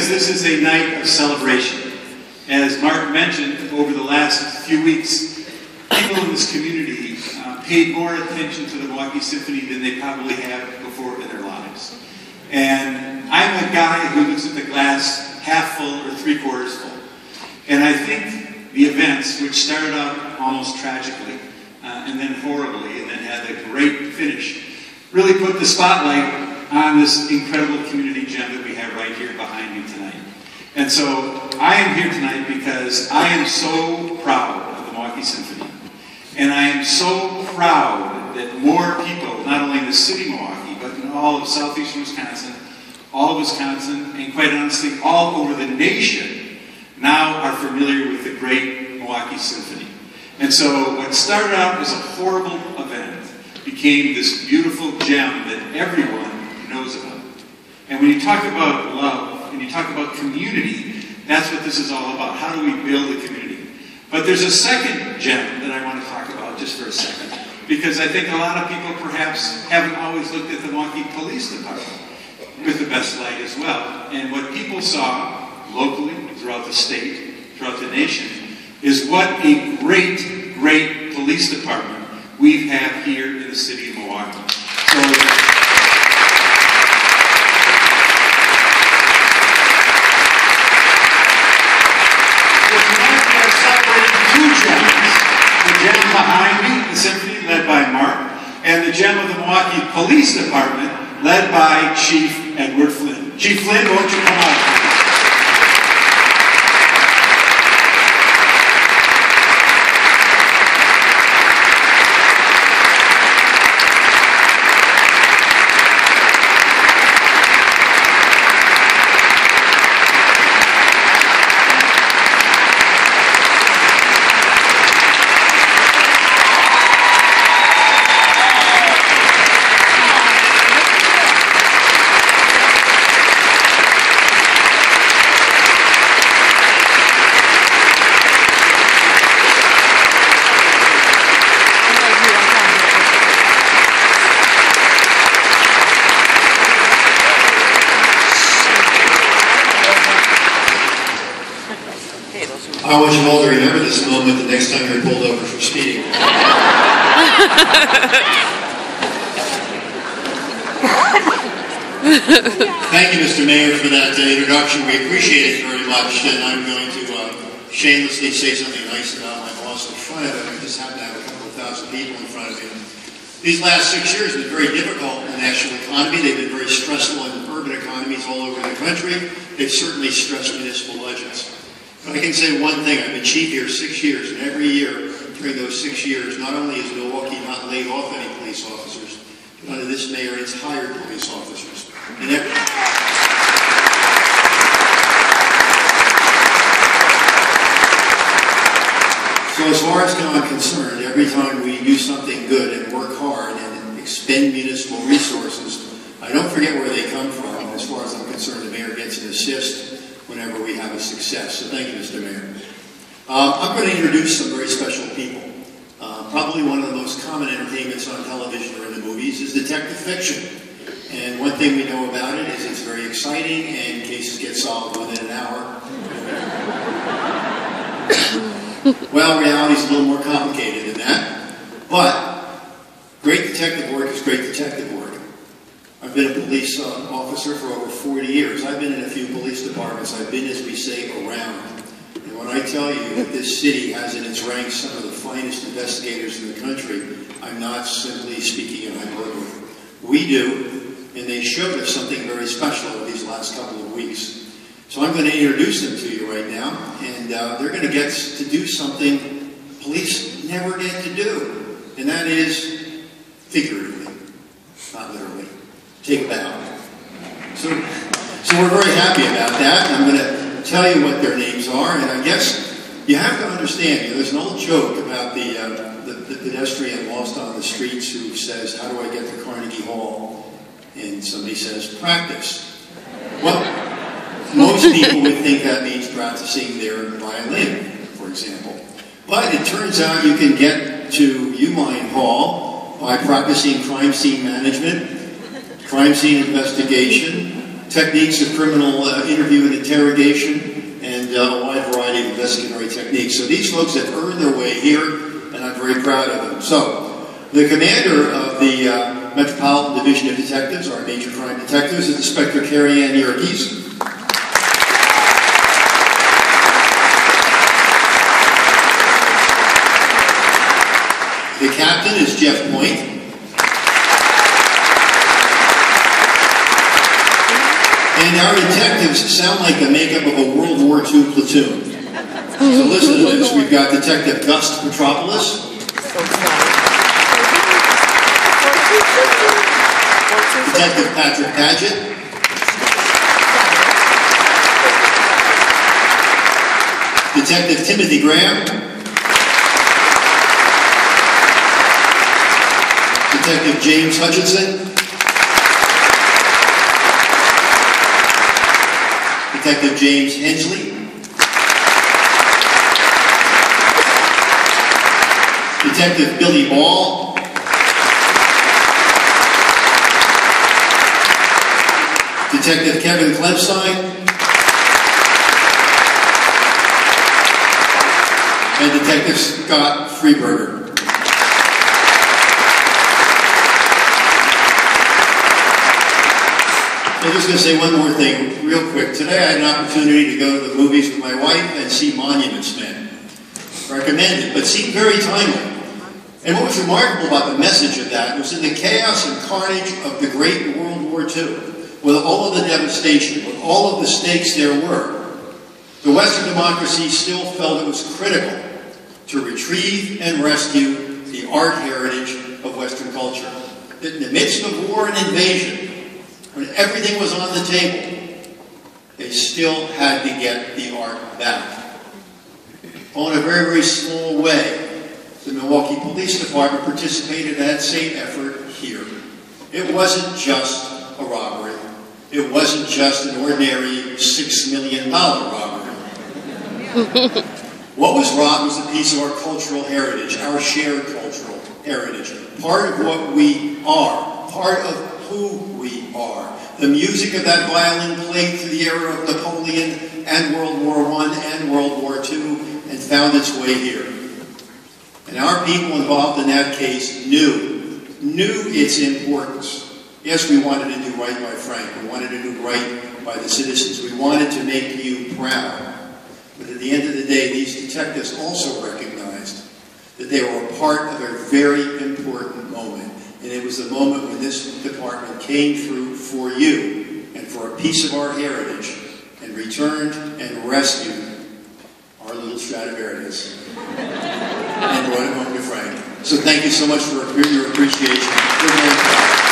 because this is a night of celebration. As Mark mentioned, over the last few weeks, people in this community paid more attention to the Milwaukee Symphony than they probably have before in their lives. And I'm a guy who looks at the glass half full or three-quarters full. And I think the events, which started out almost tragically, and then horribly, and then had a great finish, really put the spotlight on this incredible community gem that we have right here behind me tonight. And so I am here tonight because I am so proud of the Milwaukee Symphony. And I am so proud that more people, not only in the city of Milwaukee, but in all of southeastern Wisconsin, all of Wisconsin, and quite honestly, all over the nation, now are familiar with the great Milwaukee Symphony. And so what started out as a horrible event became this beautiful gem that everyone knows about. And when you talk about love, and you talk about community, that's what this is all about. How do we build a community? But there's a second gem that I want to talk about just for a second, because I think a lot of people perhaps haven't always looked at the Milwaukee Police Department with the best light as well. And what people saw locally, throughout the state, throughout the nation, is what a great, great police department we have here in the city of Milwaukee. So, the gem behind me, the symphony, led by Mark, and the gem of the Milwaukee Police Department, led by Chief Edward Flynn. Chief Flynn, won't you come out? I want you all to remember this moment the next time you're pulled over for speeding. Thank you, Mr. Mayor, for that introduction. We appreciate it very much. And I'm going to shamelessly say something nice about my boss in front of him. We just happen to have a couple of thousand people in front of him. These last 6 years have been very difficult in the national economy. They've been very stressful in urban economies all over the country. They've certainly stressed municipal budgets. But I can say one thing, I've been chief here 6 years, and every year during those 6 years, not only has Milwaukee not laid off any police officers, but under this mayor, it's hired police officers. And so as far as I'm concerned, every time we do something good and work hard and expend municipal resources, I don't forget where they come from. As far as I'm concerned, the mayor gets an assist whenever we have a success. So thank you, Mr. Mayor. I'm going to introduce some very special people. Probably one of the most common entertainments on television or in the movies is detective fiction. And one thing we know about it is it's very exciting and cases get solved within an hour. Well, reality is a little more complicated than that. But great detective work is great detective work. I've been a police officer for over 40 years. I've been in a few police departments. I've been, as we say, around. And when I tell you that this city has in its ranks some of the finest investigators in the country, I'm not simply speaking in hyperbole. We do, and they showed us something very special over these last couple of weeks. So I'm going to introduce them to you right now, and they're going to get to do something police never get to do, and that is figuratively, not literally. Take a bow. So we're very happy about that. I'm going to tell you what their names are, and I guess you have to understand, there's an old joke about the pedestrian lost on the streets who says, how do I get to Carnegie Hall? And somebody says, practice. Well, most people would think that means practicing their violin, for example. But it turns out you can get to Uline Hall by practicing crime scene management, crime scene investigation, techniques of criminal interview and interrogation, and a wide variety of investigatory techniques. So these folks have earned their way here, and I'm very proud of them. So, the commander of the Metropolitan Division of Detectives, our major crime detectives, is Inspector Carrie Ann Yerkes. The captain is Jeff Point. And our detectives sound like the makeup of a World War II platoon. So listen to this. We've got Detective Gus Petropoulos. Detective Patrick Padgett. Detective Timothy Graham. Detective James Hutchinson. Detective James Hensley. Detective Billy Ball. Detective Kevin Clemstein. And Detective Scott Freeberger. I'm just going to say one more thing real quick. Today I had an opportunity to go to the movies with my wife and see Monuments Men. Recommended, but seemed very timely. And what was remarkable about the message of that was in the chaos and carnage of the Great World War II, with all of the devastation, with all of the stakes there were, the Western democracy still felt it was critical to retrieve and rescue the art heritage of Western culture. That in the midst of war and invasion, when everything was on the table, they still had to get the art back. Well, in a very, very small way, the Milwaukee Police Department participated in that same effort here. It wasn't just a robbery. It wasn't just an ordinary $6 million robbery. What was robbed was a piece of our cultural heritage, our shared cultural heritage, part of what we are, part of who we are. The music of that violin played through the era of Napoleon and World War I and World War II and found its way here. And our people involved in that case knew its importance. Yes, we wanted to do right by Frank. We wanted to do right by the citizens. We wanted to make you proud. But at the end of the day, these detectives also recognized that they were a part of a very important moment. And it was the moment when this department came through for you and for a piece of our heritage and returned and rescued our little Stradivarius and brought it home to Frank. So thank you so much for your appreciation.